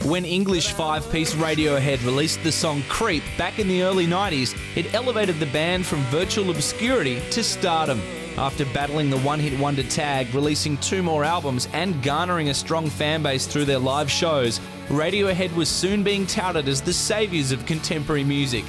When English five-piece Radiohead released the song Creep back in the early 90s, it elevated the band from virtual obscurity to stardom. After battling the one-hit wonder tag, releasing 2 more albums and garnering a strong fan base through their live shows, Radiohead was soon being touted as the saviours of contemporary music.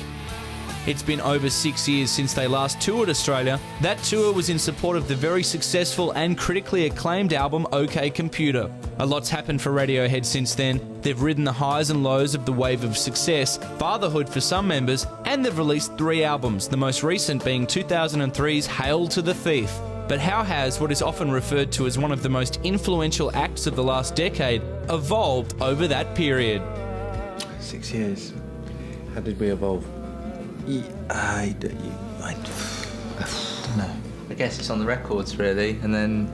It's been over 6 years since they last toured Australia. That tour was in support of the very successful and critically acclaimed album OK Computer. A lot's happened for Radiohead since then. They've ridden the highs and lows of the wave of success, fatherhood for some members, and they've released 3 albums, the most recent being 2003's Hail to the Thief. But how has what is often referred to as one of the most influential acts of the last decade evolved over that period? 6 years. How did we evolve? I don't know. I guess it's on the records really, and then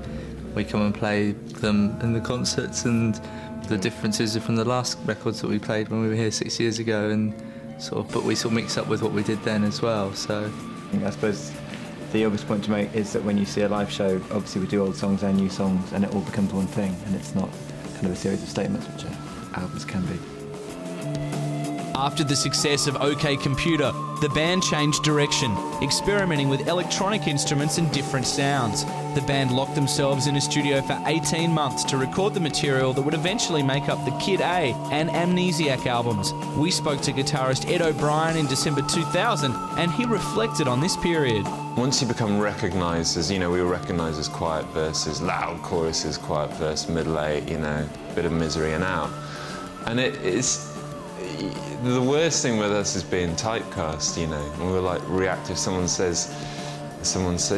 we come and play them in the concerts, and the differences are from the last records that we played when we were here 6 years ago, and but we mix up with what we did then as well. So I suppose the obvious point to make is that when you see a live show, obviously we do old songs and new songs, and it all becomes one thing, and it's not kind of a series of statements, which albums can be. After the success of OK Computer, the band changed direction, experimenting with electronic instruments and different sounds. The band locked themselves in a studio for 18 months to record the material that would eventually make up the Kid A and Amnesiac albums. We spoke to guitarist Ed O'Brien in December 2000, and he reflected on this period. Once you become recognised as, we were recognised as quiet verses, loud choruses, quiet verse, middle eight, bit of misery and out. And it's the worst thing with us is being typecast, and we're like reactive.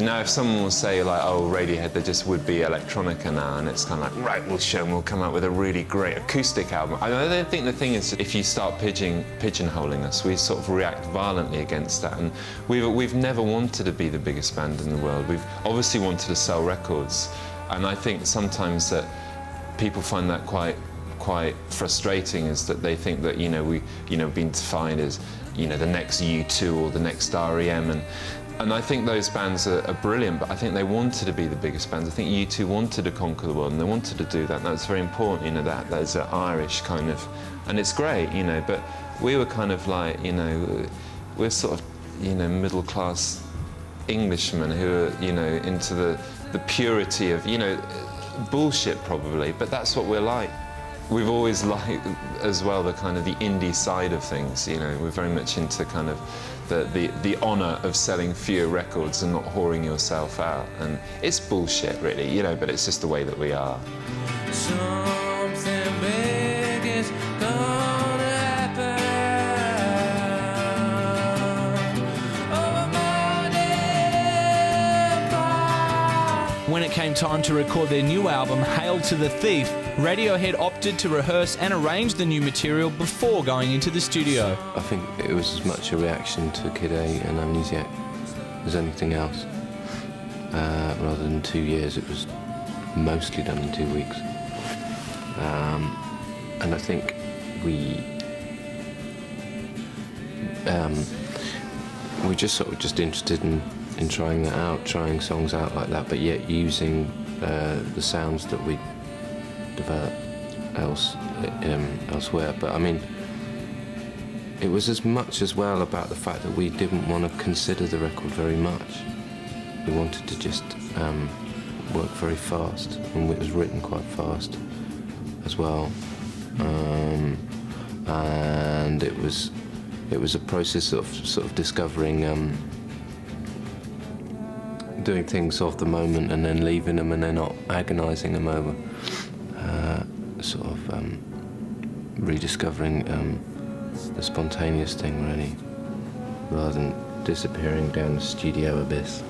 Now if someone will say like, oh, Radiohead, they just would be electronica now, and it's kind of like, right, we'll show them, we'll come out with a really great acoustic album. I think the thing is, if you start pigeonholing us, we sort of react violently against that, and we've never wanted to be the biggest band in the world. We've obviously wanted to sell records, and I think sometimes that people find that quite frustrating, is that they think that we've been defined as the next U2 or the next REM, and I think those bands are brilliant, but I think they wanted to be the biggest bands. I think U2 wanted to conquer the world, and they wanted to do that, and that's very important, that there's an Irish kind of, and it's great, but we were kind of like, we're sort of, middle class Englishmen who are, into the purity of, bullshit probably, but that's what we're like. We've always liked, as well, the kind of the indie side of things. We're very much into kind of the honour of selling fewer records and not whoring yourself out. And it's bullshit, really, but it's just the way that we are. Something big is gonna happen. When it came time to record their new album, Hail to the Thief, Radiohead opted to rehearse and arrange the new material before going into the studio. I think it was as much a reaction to Kid A and Amnesiac as anything else. Rather than 2 years, it was mostly done in 2 weeks. And I think we're just interested in trying that out, trying songs out like that, but yet using the sounds that we develop elsewhere. But I mean, it was as much as well about the fact that we didn't want to consider the record very much. We wanted to just work very fast, and it was written quite fast as well. And it was a process of sort of discovering, doing things off the moment and then leaving them and then not agonising them over. Rediscovering the spontaneous thing, really, rather than disappearing down the studio abyss.